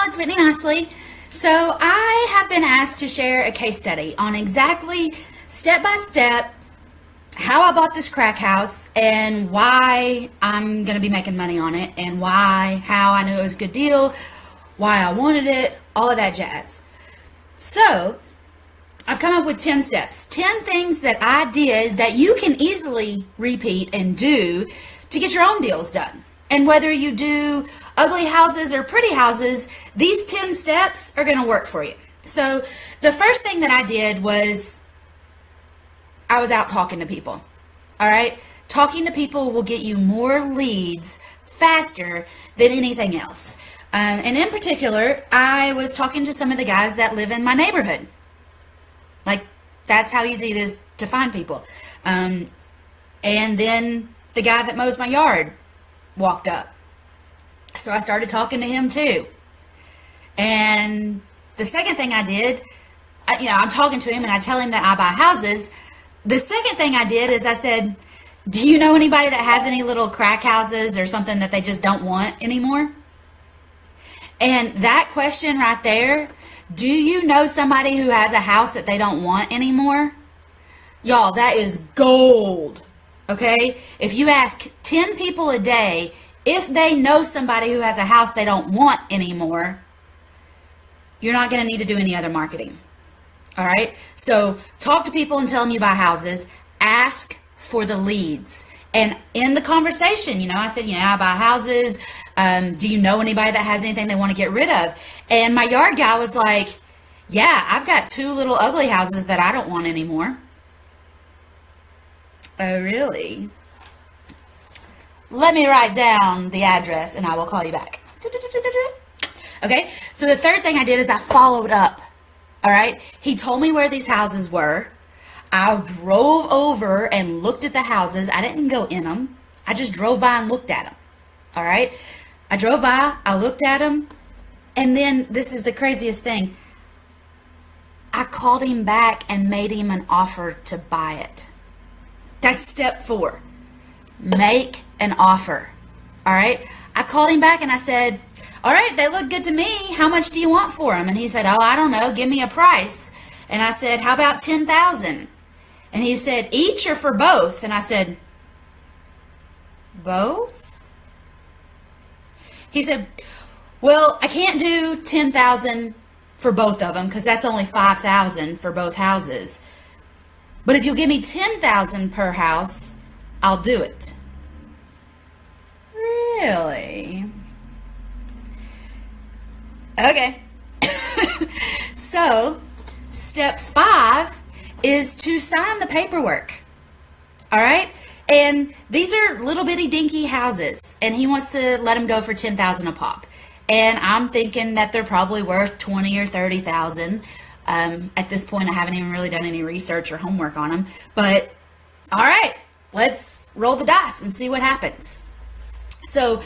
it's Whitney Nicely. So I have been asked to share a case study on exactly step by step how I bought this crack house and why I'm going to be making money on it and how I knew it was a good deal, why I wanted it, all of that jazz. So I've come up with 10 steps, 10 things that I did that you can easily repeat and do to get your own deals done. And whether you do ugly houses or pretty houses, these 10 steps are going to work for you. So the first thing that I did was I was out talking to people. All right? Talking to people will get you more leads faster than anything else. And in particular, I was talking to some of the guys that live in my neighborhood. Like, that's how easy it is to find people. And then the guy that mows my yard walked up. So I started talking to him too. And the second thing I did, I'm talking to him and I tell him that I buy houses. The second thing I did is I said, do you know anybody that has any little crack houses or something that they just don't want anymore? And that question right there, do you know somebody who has a house that they don't want anymore? Y'all, that is gold. Okay? If you ask 10 people a day if they know somebody who has a house they don't want anymore, you're not going to need to do any other marketing. All right? So talk to people and tell them you buy houses. Ask for the leads. And in the conversation, I said, I buy houses. Do you know anybody that has anything they want to get rid of? And my yard guy was like, yeah, I've got 2 little ugly houses that I don't want anymore. Oh, really? Let me write down the address and I will call you back. Okay, so the third thing I did is I followed up. All right, he told me where these houses were. I drove over and looked at the houses. I didn't go in them. I just drove by and looked at them. All right, I drove by, I looked at them, and then this is the craziest thing. I called him back and made him an offer to buy it. That's step 4. Make an offer. All right. I called him back and I said, all right, they look good to me. How much do you want for them? And he said, oh, I don't know. Give me a price. And I said, how about 10,000? And he said, each or for both? And I said, both? He said, well, I can't do 10,000 for both of them because that's only 5,000 for both houses. But if you'll give me 10,000 per house, I'll do it. Really? Okay. So, step 5 is to sign the paperwork. All right? And these are little bitty dinky houses, and he wants to let them go for 10,000 a pop. And I'm thinking that they're probably worth 20 or 30,000. At this point, I haven't even really done any research or homework on them. But, all right, let's roll the dice and see what happens. So,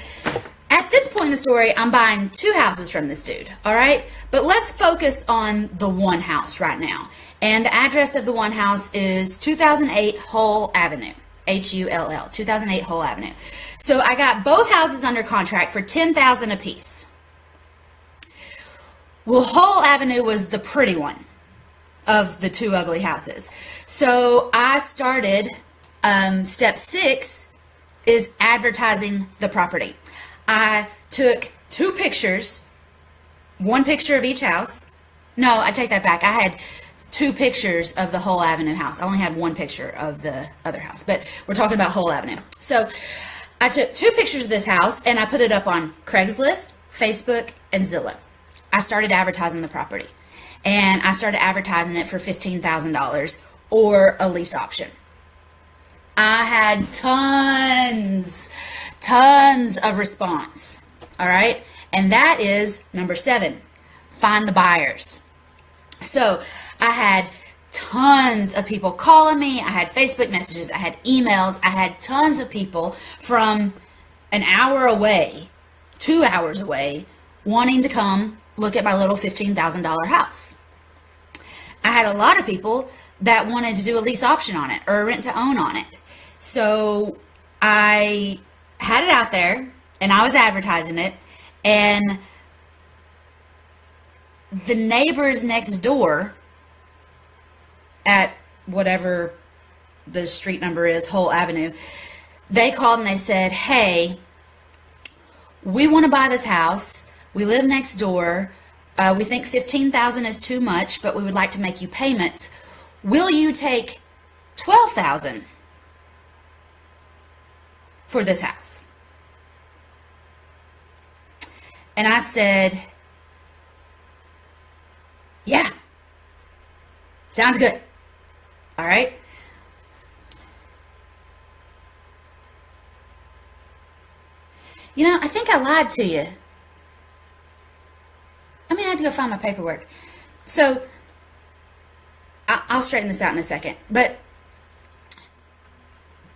at this point in the story, I'm buying 2 houses from this dude, all right? But let's focus on the one house right now. And the address of the one house is 2008 Hull Avenue, Hull, 2008 Hull Avenue. So, I got both houses under contract for $10,000 a piece. Well, Hull Avenue was the pretty one of the 2 ugly houses. So I started, step 6 is advertising the property. I took 2 pictures, 1 picture of each house. No, I take that back. I had 2 pictures of the Hull Avenue house. I only had 1 picture of the other house, but we're talking about Hull Avenue. So I took 2 pictures of this house and I put it up on Craigslist, Facebook, and Zillow. I started advertising the property, and I started advertising it for $15,000 or a lease option. I had tons of response, all right? And that is number 7, find the buyers. So I had tons of people calling me. I had Facebook messages. I had emails. I had tons of people from an hour away, 2 hours away, wanting to come look at my little $15,000 house. I had a lot of people that wanted to do a lease option on it or a rent to own on it. So I had it out there and I was advertising it, and the neighbors next door at whatever the street number is, Whole Avenue, they called and they said, hey, we want to buy this house. We live next door. We think $15,000 is too much, but we would like to make you payments. Will you take $12,000 for this house? And I said, yeah, sounds good. All right. You know, I think I lied to you. I have to go find my paperwork. So, I'll straighten this out in a second. But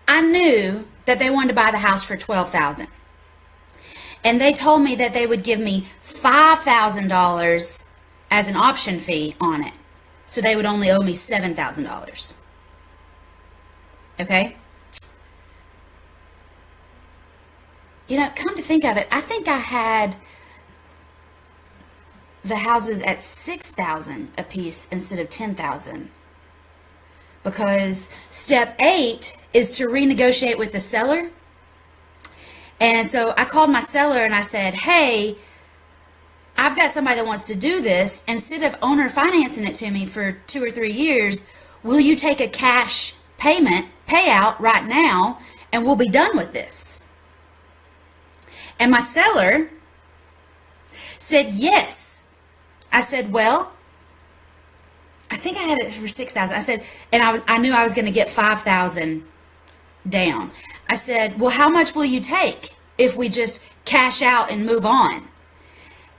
I knew that they wanted to buy the house for $12,000. And they told me that they would give me $5,000 as an option fee on it. So they would only owe me $7,000. Okay? You know, come to think of it, I think I had the houses at $6,000 a piece instead of $10,000. Because step 8 is to renegotiate with the seller. And so I called my seller and I said, hey, I've got somebody that wants to do this. Instead of owner financing it to me for 2 or 3 years, will you take a cash payout right now, and we'll be done with this? And my seller said yes. I said, well, I think I had it for $6,000. I said, and I knew I was going to get $5,000 down. I said, well, how much will you take if we just cash out and move on?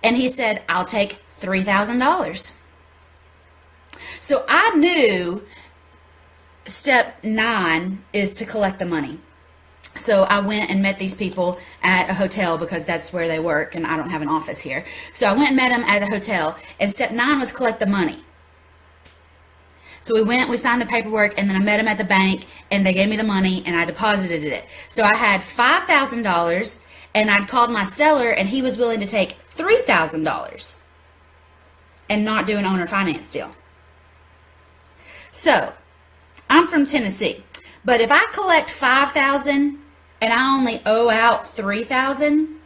And he said, I'll take $3,000. So I knew step 9 is to collect the money. So I went and met these people at a hotel because that's where they work and I don't have an office here. So I went and met them at a hotel, and step 9 was collect the money. So we signed the paperwork, and then I met them at the bank, and they gave me the money and I deposited it. So I had $5,000, and I'd called my seller and he was willing to take $3,000 and not do an owner finance deal. So I'm from Tennessee, but if I collect $5,000 and I only owe out $3,000,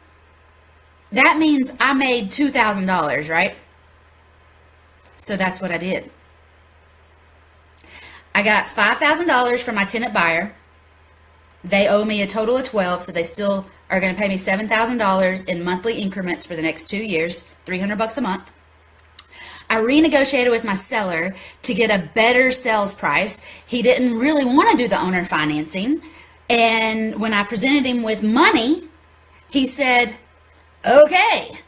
that means I made $2,000, right? So that's what I did. I got $5,000 from my tenant buyer. They owe me a total of $12,000, so they still are going to pay me $7,000 in monthly increments for the next 2 years, $300 a month. I renegotiated with my seller to get a better sales price. He didn't really want to do the owner financing, and when I presented him with money, he said, okay.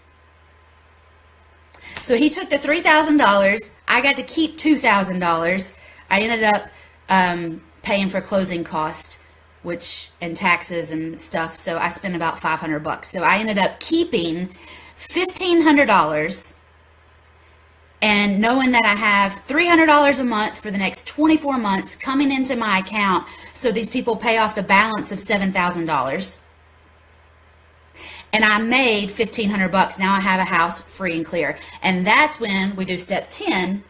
So he took the $3,000. I got to keep $2,000. I ended up paying for closing costs, and taxes and stuff. So I spent about $500. So I ended up keeping $1,500, and knowing that I have $300 a month for the next 24 months coming into my account, so these people pay off the balance of $7,000. And I made $1,500. Now I have a house free and clear. And that's when we do step 10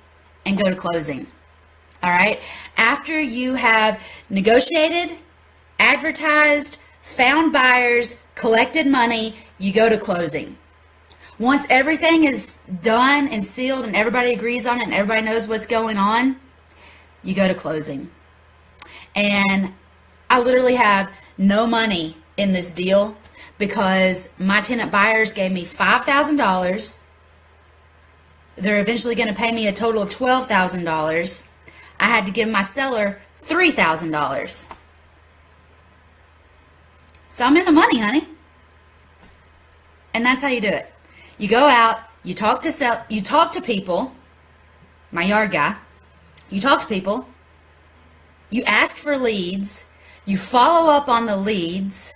and go to closing. All right. After you have negotiated, advertised, found buyers, collected money, you go to closing. Once everything is done and sealed and everybody agrees on it and everybody knows what's going on, you go to closing. And I literally have no money in this deal because my tenant buyers gave me $5,000. They're eventually going to pay me a total of $12,000. I had to give my seller $3,000. So I'm in the money, honey. And that's how you do it. You go out, you talk to people, my yard guy, you talk to people, you ask for leads, you follow up on the leads,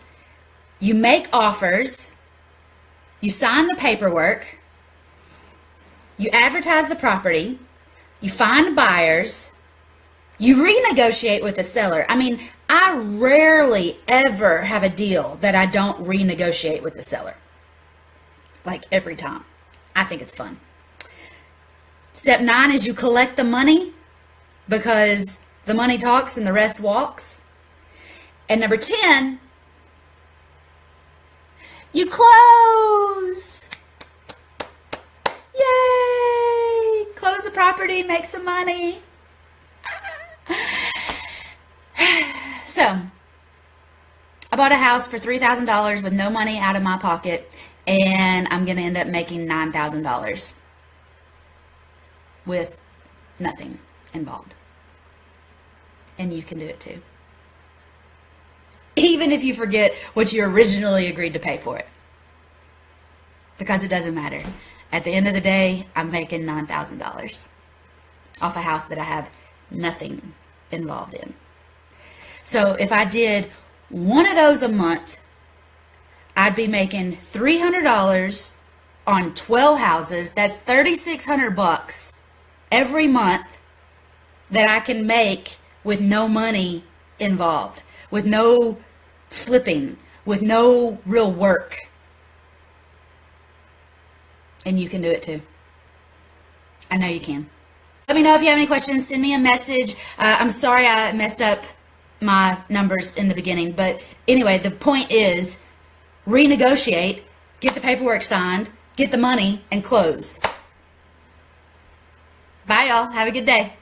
you make offers, you sign the paperwork, you advertise the property, you find buyers, you renegotiate with the seller. I mean, I rarely ever have a deal that I don't renegotiate with the seller. Like every time. I think it's fun. Step 9 is you collect the money because the money talks and the rest walks. And number 10, you close. Yay! Close the property, make some money. So, I bought a house for $3,000 with no money out of my pocket, and I'm going to end up making $9,000 with nothing involved. And you can do it too. Even if you forget what you originally agreed to pay for it. Because it doesn't matter. At the end of the day, I'm making $9,000 off a house that I have nothing involved in. So if I did one of those a month, I'd be making $300 on 12 houses. That's $3,600 every month that I can make with no money involved, with no flipping, with no real work. And you can do it too. I know you can. Let me know if you have any questions. Send me a message. I'm sorry I messed up my numbers in the beginning. But anyway, the point is renegotiate, get the paperwork signed, get the money, and close. Bye, y'all. Have a good day.